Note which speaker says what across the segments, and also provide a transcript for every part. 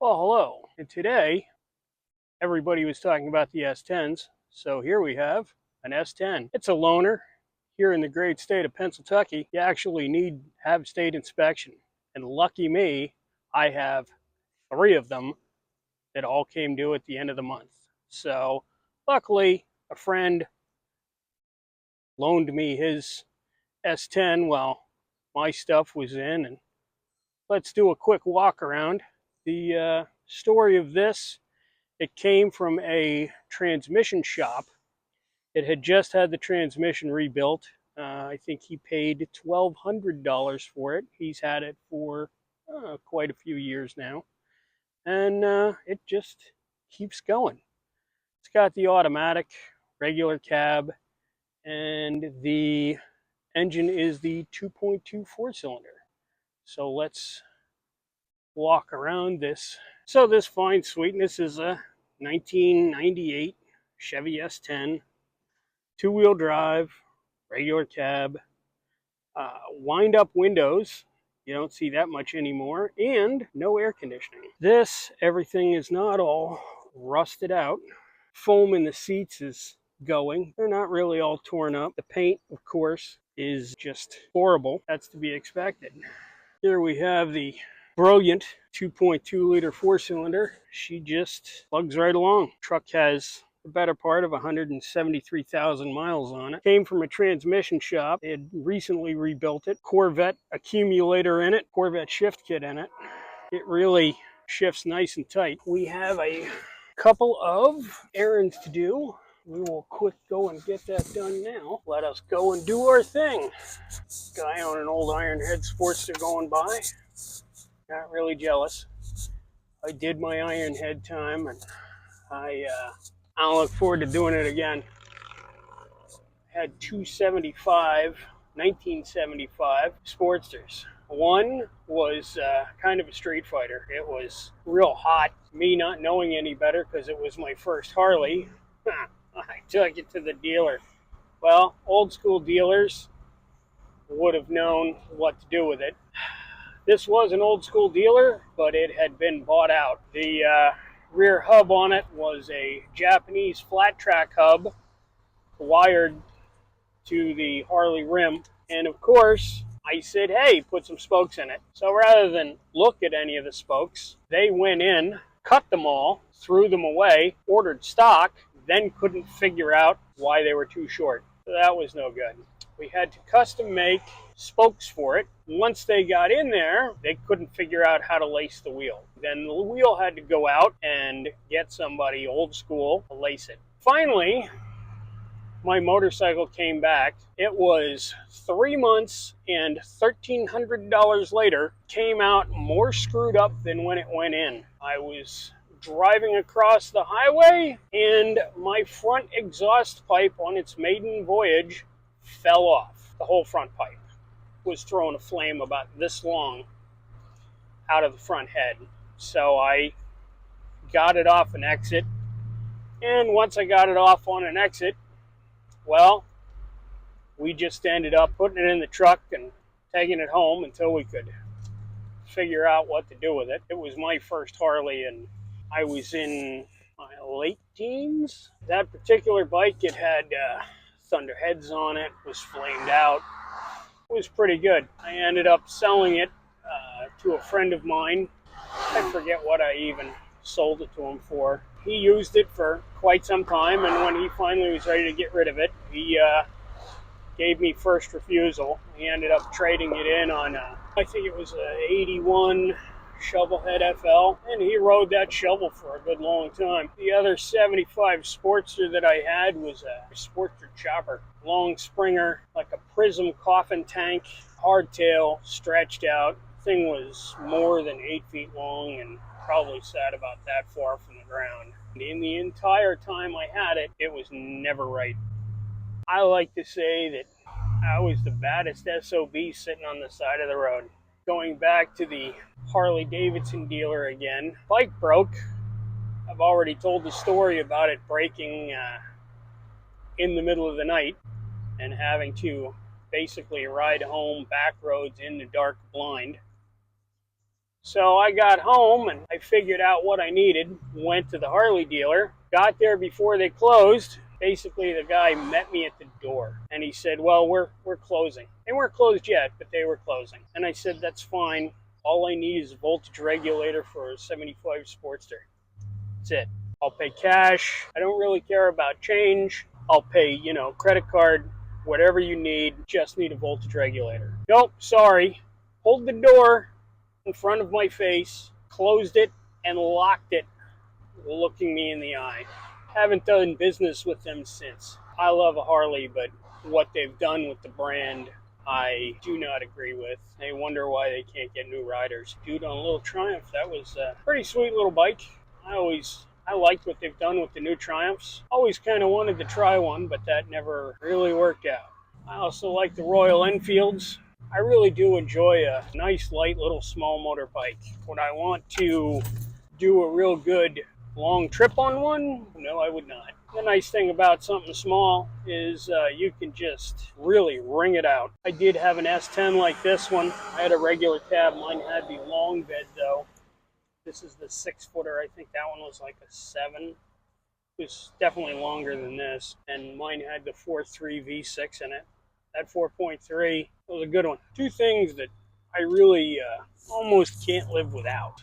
Speaker 1: Well, hello. And today, everybody was talking about the S10s. So here we have an S10. It's a loaner here in the great state of Pennsylvania. You actually need to have state inspection. And lucky me, I have three of them that all came due at the end of the month. So luckily, a friend loaned me his S10 while my stuff was in. And let's do a quick walk around. The story of this: it came from a transmission shop. It had just had the transmission rebuilt. I think he paid $1,200 for it. He's had it for quite a few years now. And it just keeps going. It's got the automatic, regular cab, and the engine is the 2.2 four-cylinder. So let's walk around this. So this fine sweetness is a 1998 Chevy S10, two-wheel drive, regular cab, wind-up windows. You don't see that much anymore, and no air conditioning. Everything is not all rusted out. Foam in the seats is going. They're not really all torn up. The paint, of course, is just horrible. That's to be expected. Here we have the brilliant 2.2 liter four-cylinder. She just plugs right along. Truck has the better part of 173,000 miles on it. Came from a transmission shop. They had recently rebuilt it. Corvette accumulator in it. Corvette shift kit in it. It really shifts nice and tight. We have a couple of errands to do. We will quick go and get that done now. Let us go and do our thing. Guy on an old Ironhead Sportster going by. Not really jealous. I did my Ironhead time, and I look forward to doing it again. Had two 1975 Sportsters. One was kind of a street fighter. It was real hot. Me not knowing any better because it was my first Harley, I took it to the dealer. Well, old school dealers would have known what to do with it. This was an old school dealer, but it had been bought out. The rear hub on it was a Japanese flat track hub wired to the Harley rim. And of course, I said, hey, put some spokes in it. So rather than look at any of the spokes, they went in, cut them all, threw them away, ordered stock, then couldn't figure out why they were too short. So that was no good. We had to custom make spokes for it. Once they got in there, they couldn't figure out how to lace the wheel. Then the wheel had to go out and get somebody old school to lace it. Finally, my motorcycle came back. It was 3 months and $1,300 later. Came out more screwed up than when it went in. I was driving across the highway, and my front exhaust pipe on its maiden voyage fell off. The whole front pipe was throwing a flame about this long out of the front head. So I got it off an exit, and once I got it off on an exit, well, we just ended up putting it in the truck and taking it home until we could figure out what to do with it. It was my first Harley, and I was in my late teens. That particular bike, it had thunder heads on it, was flamed out. It was pretty good. I ended up selling it to a friend of mine. I forget what I even sold it to him for. He used it for quite some time, and when he finally was ready to get rid of it, he gave me first refusal. He ended up trading it in on, I think it was a 81 Shovelhead FL, and he rode that shovel for a good long time. The other 75 Sportster that I had was a Sportster Chopper. Long Springer, like a prism coffin tank, hardtail, stretched out. Thing was more than 8 feet long and probably sat about that far from the ground. In the entire time I had it, it was never right. I like to say that I was the baddest SOB sitting on the side of the road. Going back to the Harley Davidson dealer again, bike broke. I've already told the story about it breaking in the middle of the night and having to basically ride home back roads in the dark blind. So I got home and I figured out what I needed, went to the Harley dealer, got there before they closed. Basically, the guy met me at the door and he said, well, we're closing. They weren't closed yet, but they were closing. And I said, that's fine. All I need is a voltage regulator for a 75 Sportster. That's it. I'll pay cash. I don't really care about change. I'll pay, credit card, whatever you need. Just need a voltage regulator. Nope, sorry. Hold the door in front of my face, closed it, and locked it, looking me in the eye. Haven't done business with them since. I love a Harley, but what they've done with the brand, I do not agree with. They wonder why they can't get new riders. Dude, on a little Triumph, that was a pretty sweet little bike. I liked what they've done with the new Triumphs. Always kind of wanted to try one, but that never really worked out. I also like the Royal Enfields. I really do enjoy a nice, light, little small motor bike. Would I want to do a real good long trip on one? No, I would not. The nice thing about something small is you can just really wring it out. I did have an S10 like this one. I had a regular cab. Mine had the long bed, though. This is the 6-footer. I think that one was like a 7. It was definitely longer than this. And mine had the 4.3 V6 in it. That 4.3 was a good one. Two things that I really almost can't live without.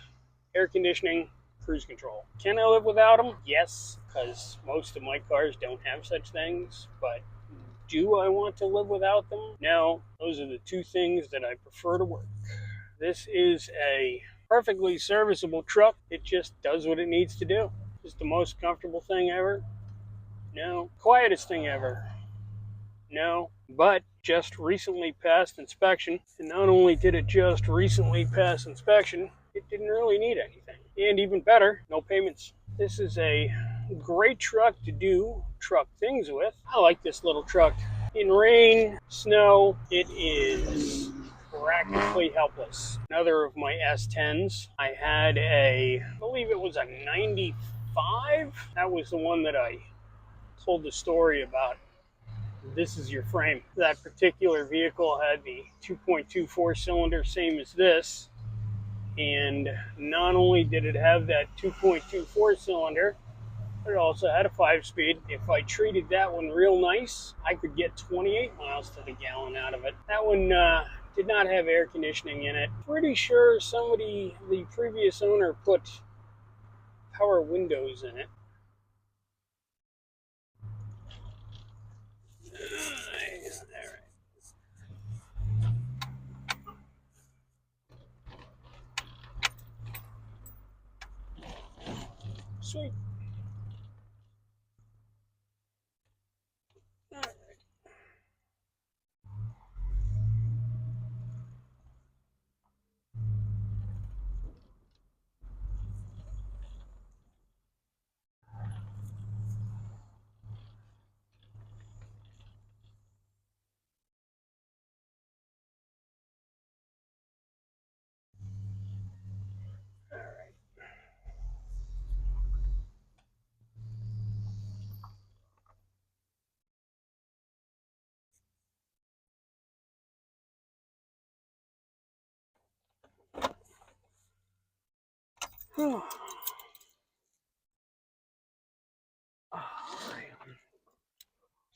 Speaker 1: Air conditioning, cruise control. Can I live without them? Yes, because most of my cars don't have such things. But do I want to live without them? No. Those are the two things that I prefer to work. This is a perfectly serviceable truck. It just does what it needs to do. Is the most comfortable thing ever? No. Quietest thing ever? No. But just recently passed inspection. And not only did it just recently pass inspection, it didn't really need anything. And even better, no payments. This is a great truck to do truck things with. I like this little truck. In rain, snow, it is practically helpless. Another of my S10s. I had I believe it was a 95. That was the one that I told the story about. This is your frame. That particular vehicle had the 2.2 4-cylinder, same as this. And not only did it have that 2.2 4-cylinder, but it also had a 5-speed. If I treated that one real nice, I could get 28 miles to the gallon out of it. That one did not have air conditioning in it. Pretty sure the previous owner, put power windows in it. Sweet.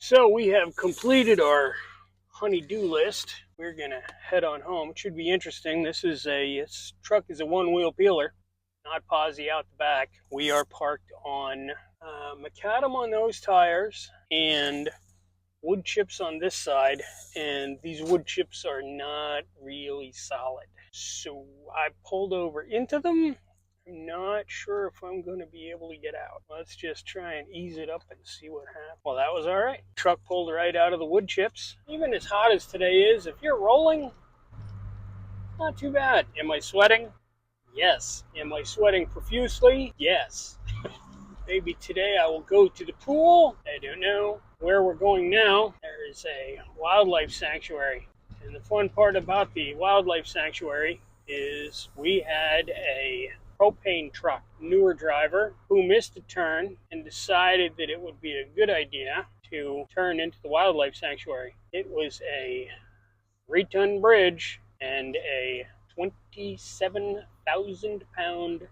Speaker 1: So we have completed our honey-do list. We're gonna head on home. It should be interesting. This truck is a one-wheel peeler, not posi out the back. We are parked on macadam on those tires and wood chips on this side, and these wood chips are not really solid. So I pulled over into them. I'm not sure if I'm going to be able to get out. Let's just try and ease it up and see what happens. Well, that was all right. Truck pulled right out of the wood chips. Even as hot as today is, if you're rolling, not too bad. Am I sweating? Yes. Am I sweating profusely? Yes. Maybe today I will go to the pool. I don't know. Where we're going now, there is a wildlife sanctuary. And the fun part about the wildlife sanctuary is we had a propane truck newer driver who missed a turn and decided that it would be a good idea to turn into the wildlife sanctuary. It was a 3-ton bridge and a 27 6,000-pound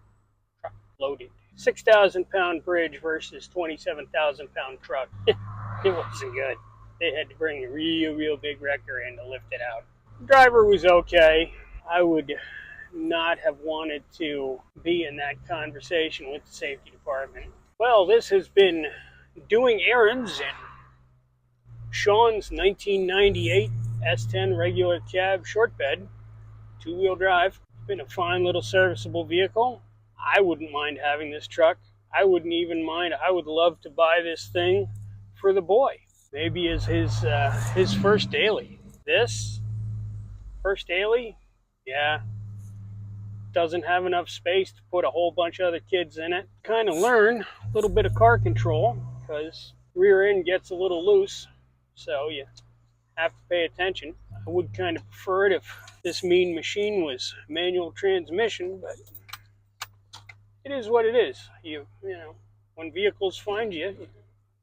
Speaker 1: truck loaded. 6,000-pound bridge versus 27,000-pound truck. It wasn't good. They had to bring a real big wrecker in to lift it out. The driver was okay. I would not have wanted to be in that conversation with the safety department. Well, this has been doing errands in Sean's 1998 S10 regular cab short bed, two-wheel drive. It's been a fine little serviceable vehicle. I wouldn't mind having this truck. I wouldn't even mind. I would love to buy this thing for the boy. Maybe as his first daily. This first daily, yeah, doesn't have enough space to put a whole bunch of other kids in it. Kind of learn a little bit of car control because rear end gets a little loose, so you have to pay attention. I would kind of prefer it if this mean machine was manual transmission, but it is what it is. You know, when vehicles find you, you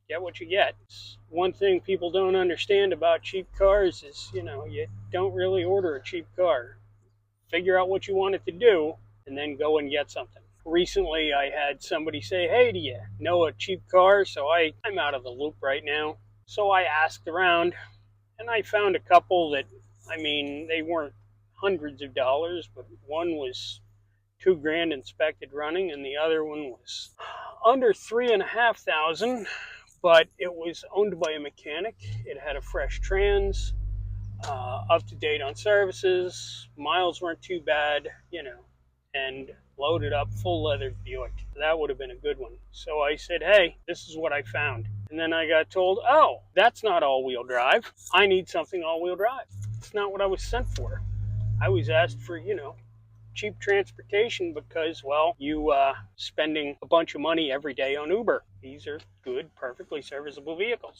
Speaker 1: get what you get. One thing people don't understand about cheap cars is, you don't really order a cheap car. Figure out what you want it to do, and then go and get something. Recently, I had somebody say, hey, do you know a cheap car? So I'm out of the loop right now. So I asked around, and I found a couple that, they weren't hundreds of dollars, but one was $2,000 inspected running, and the other one was under $3,500, but it was owned by a mechanic. It had a fresh trans, up to date on services, miles weren't too bad, and loaded up full leather Buick. That would have been a good one. So I said, hey, this is what I found. And then I got told, oh, that's not all-wheel drive. I need something all-wheel drive. It's not what I was sent for. I was asked for, cheap transportation because, well, you spending a bunch of money every day on Uber. These are good, perfectly serviceable vehicles.